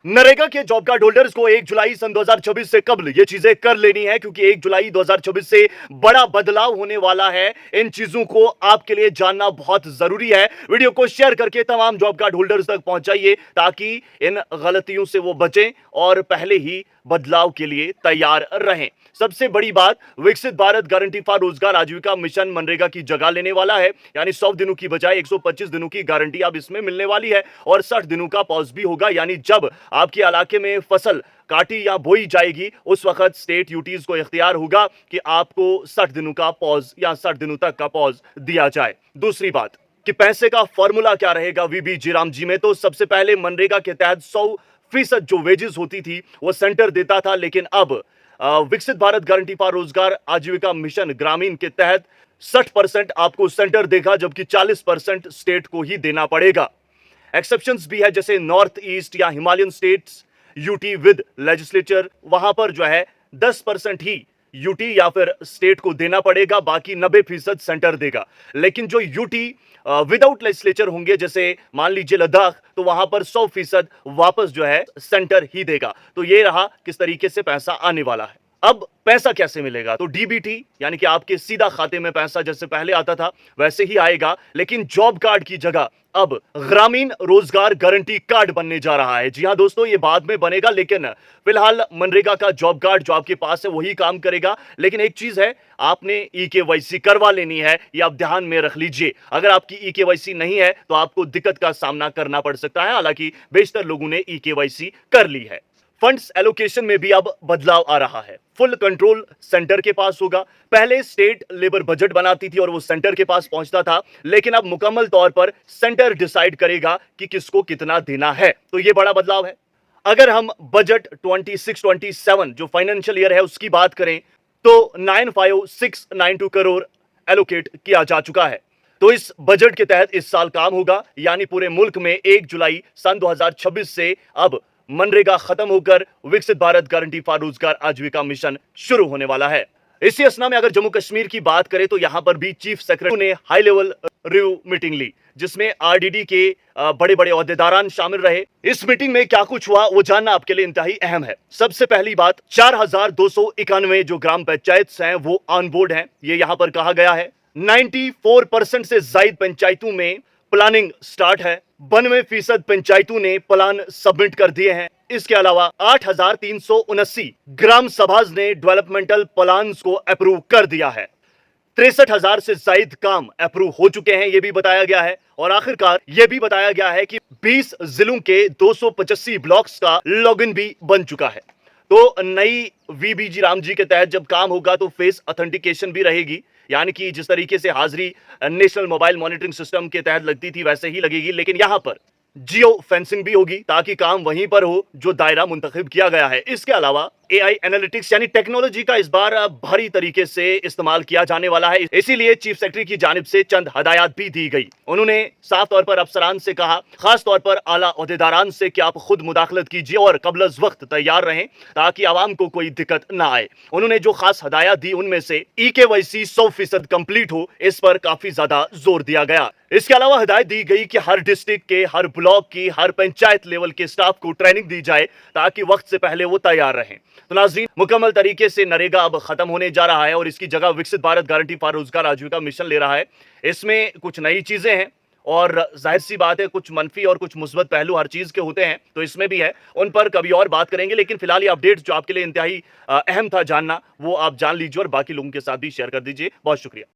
नरेगा के job card holders को 1 जुलाई सन 2026 से कबल ये चीजें कर लेनी है, क्योंकि 1 जुलाई 2026 से बड़ा बदलाव होने वाला है। इन चीजों को आपके लिए जानना बहुत जरूरी है। वीडियो को शेयर करके तमाम जॉब कार्ड होल्डर्स तक पहुंचाइए ताकि इन गलतियों से वो बचें और पहले ही बदलाव के लिए तैयार रहें। सबसे बड़ी बात, विकसित भारत गारंटी फॉर रोजगार आजीविका मिशन मनरेगा की जगह लेने वाला है। यानी 100 दिनों की बजाय 125 दिनों की गारंटी अब इसमें मिलने वाली है और 60 दिनों का पॉज भी होगा। यानी जब आपके इलाके में फसल काटी या बोई जाएगी उस वक्त स्टेट यूटीज को इख्तियार होगा कि आपको 60 दिनों का पॉज या 60 दिनों तक का पॉज दिया जाए। दूसरी बात कि पैसे का फॉर्मूला क्या रहेगा वीबी जी राम जी में, तो सबसे पहले मनरेगा के तहत 100% जो वेजेस होती थी वो सेंटर देता था, लेकिन अब विकसित भारत गारंटी फॉर रोजगार आजीविका मिशन ग्रामीण के तहत 60% आपको सेंटर देगा, जबकि 40% स्टेट को ही देना पड़ेगा। एक्सेप्शंस भी है, जैसे नॉर्थ ईस्ट या Himalayan states UT with legislature, वहां पर जो है 10% ही यूटी या फिर स्टेट को देना पड़ेगा, बाकी 90% सेंटर देगा। लेकिन जो यूटी विदाउट लेजिस्लेचर होंगे, जैसे मान लीजिए लद्दाख, तो वहां पर 100% वापस जो है सेंटर ही देगा। तो ये रहा किस तरीके से पैसा आने वाला है। अब पैसा कैसे मिलेगा, तो डीबीटी यानी कि आपके सीधा खाते में पैसा जैसे पहले आता था वैसे ही आएगा, लेकिन जॉब कार्ड की जगह अब ग्रामीण रोजगार गारंटी कार्ड बनने जा रहा है। जी हां दोस्तों, ये बाद में बनेगा, लेकिन फिलहाल मनरेगा का जॉब कार्ड जो आपके पास है वही काम करेगा। लेकिन एक चीज है, आपने ईकेवाईसी करवा लेनी है, ये आप ध्यान में रख लीजिए। अगर आपकी ईकेवाईसी नहीं है तो आपको दिक्कत का सामना करना पड़ सकता है। हालांकि बेशतर लोगों ने ईकेवाईसी कर ली है। फंड्स एलोकेशन में भी अब बदलाव आ रहा है। फुल कंट्रोल सेंटर के पास होगा। पहले स्टेट लेबर बजट बनाती थी और वो सेंटर के पास पहुंचता था, लेकिन अब मुकम्मल तौर पर सेंटर डिसाइड करेगा कि किसको कितना देना है। तो ये बड़ा बदलाव है। अगर हम बजट 26-27 जो फाइनेंशियल ईयर है उसकी बात करें तो 95692 करोड़ एलोकेट किया जा चुका है। तो इस बजट के तहत इस साल काम होगा, यानी पूरे मुल्क में 1 जुलाई सन 2026 से अब मनरेगा खत्म होकर विकसित भारत गारंटी फॉर रोजगार आजीविका मिशन शुरू होने वाला है। इसी असना में अगर जम्मू कश्मीर की बात करें तो यहां पर भी चीफ सेक्रेटरी ने हाई लेवल रिव्यू मीटिंग ली, जिसमें आरडीडी के बड़े बड़े ओहदेदारान शामिल रहे। इस मीटिंग में क्या कुछ हुआ वो जानना आपके लिए इंतहाई अहम है। सबसे पहली बात, 4291 जो ग्राम पंचायत हैं वो ऑन बोर्ड हैं, ये यहां पर कहा गया है। 94% से ज्यादा पंचायतों में प्लानिंग स्टार्ट है। 92% पंचायतों ने प्लान सबमिट कर दिए हैं। इसके अलावा 8379 ग्राम सभा ने डेवलपमेंटल प्लान्स को अप्रूव कर दिया है। 63,000 से ज्यादा काम अप्रूव हो चुके हैं, यह भी बताया गया है। और आखिरकार यह भी बताया गया है कि 20 जिलों के 285 ब्लॉक्स का लॉगिन भी बन चुका है। तो नई वीबीजी राम जी के तहत जब काम होगा तो फेस ऑथेंटिकेशन भी रहेगी, यानी कि जिस तरीके से हाजिरी नेशनल मोबाइल मॉनिटरिंग सिस्टम के तहत लगती थी वैसे ही लगेगी, लेकिन यहां पर जियो फेंसिंग भी होगी ताकि काम वहीं पर हो जो दायरा मुंतखब किया गया है। इसके अलावा एआई एनालिटिक्स यानी टेक्नोलॉजी का इस बार भारी तरीके से इस्तेमाल किया जाने वाला है, इसीलिए चीफ सेक्रेटरी की जानिब से चंद हदायत भी दी गई। उन्होंने साफ तौर पर अफसरान से कहा, खास तौर पर आला ओहदेदारान से, कि आप खुद मुदाखलत कीजिए और कबल अज वक्त तैयार रहें ताकि आवाम को कोई दिक्कत ना आए। उन्होंने जो खास हदायत दी उनमें से ईकेवाईसी 100% कंप्लीट हो, इस पर काफी ज्यादा जोर दिया गया। इसके अलावा हिदायत दी गई कि हर डिस्ट्रिक्ट के, हर ब्लॉक की, हर पंचायत लेवल के स्टाफ को ट्रेनिंग दी जाए ताकि वक्त से पहले वो तैयार रहें। तो नाज़रीन, मुकम्मल तरीके से नरेगा अब खत्म होने जा रहा है और इसकी जगह विकसित भारत गारंटी फॉर रोजगार आजीविका मिशन ले रहा है। इसमें कुछ नई चीजें हैं और जाहिर सी बात है कुछ मनफी और कुछ मुस्बत पहलू हर चीज के होते हैं, तो इसमें भी है। उन पर कभी और बात करेंगे, लेकिन फिलहाल ये अपडेट जो आपके लिए इंतहाई अहम था जानना, वो आप जान लीजिए और बाकी लोगों के साथ भी शेयर कर दीजिए। बहुत शुक्रिया।